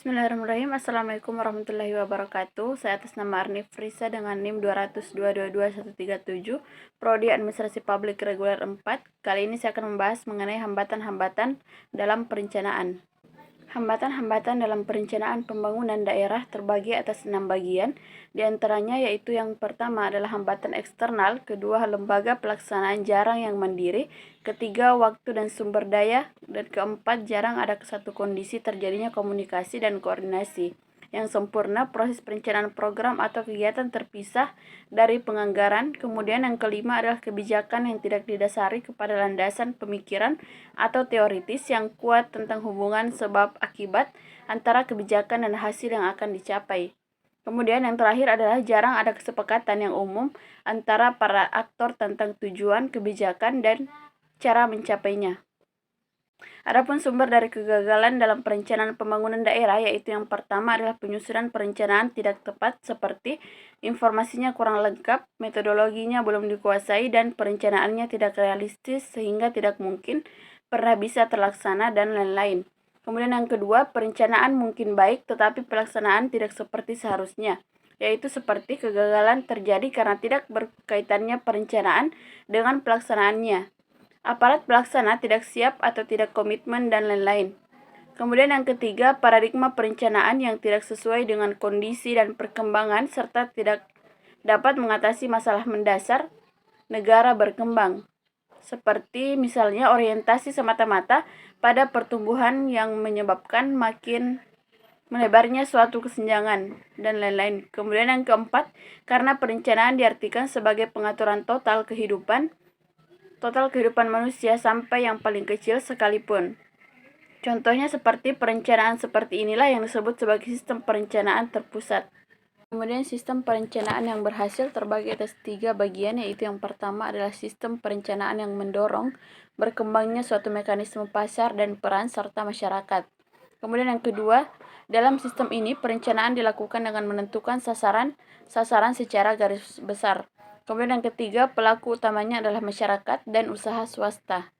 Bismillahirrahmanirrahim. Assalamualaikum warahmatullahi wabarakatuh. Saya atas nama Arnif Risa dengan NIM 202222137, Prodi Administrasi Publik Reguler 4. Kali ini saya akan membahas mengenai hambatan-hambatan dalam perencanaan. Hambatan-hambatan dalam perencanaan pembangunan daerah terbagi atas 6 bagian, di antaranya yaitu yang pertama adalah hambatan eksternal, kedua lembaga pelaksanaan jarang yang mandiri, ketiga waktu dan sumber daya, dan keempat jarang ada satu kondisi terjadinya komunikasi dan koordinasi yang sempurna proses perencanaan program atau kegiatan terpisah dari penganggaran. Kemudian yang kelima adalah kebijakan yang tidak didasari kepada landasan pemikiran atau teoritis yang kuat tentang hubungan sebab akibat antara kebijakan dan hasil yang akan dicapai. Kemudian yang terakhir adalah jarang ada kesepakatan yang umum antara para aktor tentang tujuan kebijakan dan cara mencapainya. Adapun sumber dari kegagalan dalam perencanaan pembangunan daerah yaitu yang pertama adalah penyusunan perencanaan tidak tepat seperti informasinya kurang lengkap, metodologinya belum dikuasai, dan perencanaannya tidak realistis sehingga tidak mungkin pernah bisa terlaksana dan lain-lain. Kemudian yang kedua, perencanaan mungkin baik tetapi pelaksanaan tidak seperti seharusnya, yaitu seperti kegagalan terjadi karena tidak berkaitannya perencanaan dengan pelaksanaannya. Aparat pelaksana tidak siap atau tidak komitmen, dan lain-lain. Kemudian yang ketiga, paradigma perencanaan yang tidak sesuai dengan kondisi dan perkembangan serta tidak dapat mengatasi masalah mendasar negara berkembang. Seperti misalnya orientasi semata-mata pada pertumbuhan yang menyebabkan makin melebarnya suatu kesenjangan, dan lain-lain. Kemudian yang keempat, karena perencanaan diartikan sebagai pengaturan total kehidupan manusia sampai yang paling kecil sekalipun. Contohnya seperti perencanaan seperti inilah yang disebut sebagai sistem perencanaan terpusat. Kemudian sistem perencanaan yang berhasil terbagi atas 3 bagian, yaitu yang pertama adalah sistem perencanaan yang mendorong berkembangnya suatu mekanisme pasar dan peran serta masyarakat. Kemudian yang kedua, dalam sistem ini perencanaan dilakukan dengan menentukan sasaran secara garis besar. Kemudian yang ketiga, pelaku utamanya adalah masyarakat dan usaha swasta.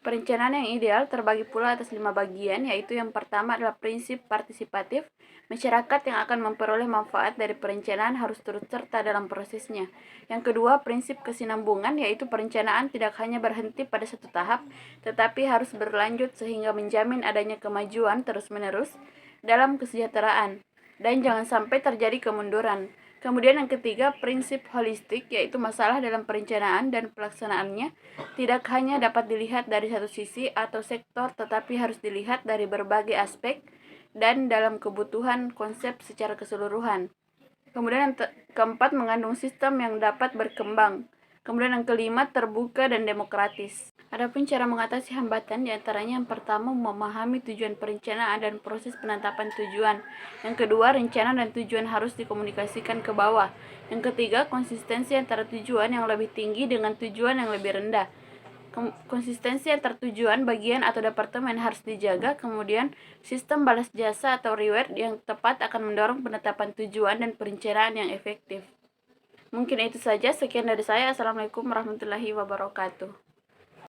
Perencanaan yang ideal terbagi pula atas 5 bagian, yaitu yang pertama adalah prinsip partisipatif. Masyarakat yang akan memperoleh manfaat dari perencanaan harus turut serta dalam prosesnya. Yang kedua, prinsip kesinambungan, yaitu perencanaan tidak hanya berhenti pada satu tahap, tetapi harus berlanjut sehingga menjamin adanya kemajuan terus-menerus dalam kesejahteraan, dan jangan sampai terjadi kemunduran. Kemudian yang ketiga, prinsip holistik, yaitu masalah dalam perencanaan dan pelaksanaannya tidak hanya dapat dilihat dari satu sisi atau sektor, tetapi harus dilihat dari berbagai aspek dan dalam kebutuhan konsep secara keseluruhan. Kemudian yang keempat, mengandung sistem yang dapat berkembang. Kemudian yang kelima, terbuka dan demokratis. Adapun cara mengatasi hambatan diantaranya yang pertama, memahami tujuan perencanaan dan proses penetapan tujuan. Yang kedua, rencana dan tujuan harus dikomunikasikan ke bawah. Yang ketiga, konsistensi antara tujuan yang lebih tinggi dengan tujuan yang lebih rendah. Konsistensi antar tujuan, bagian atau departemen harus dijaga. Kemudian, sistem balas jasa atau reward yang tepat akan mendorong penetapan tujuan dan perencanaan yang efektif. Mungkin itu saja, sekian dari saya. Assalamualaikum warahmatullahi wabarakatuh.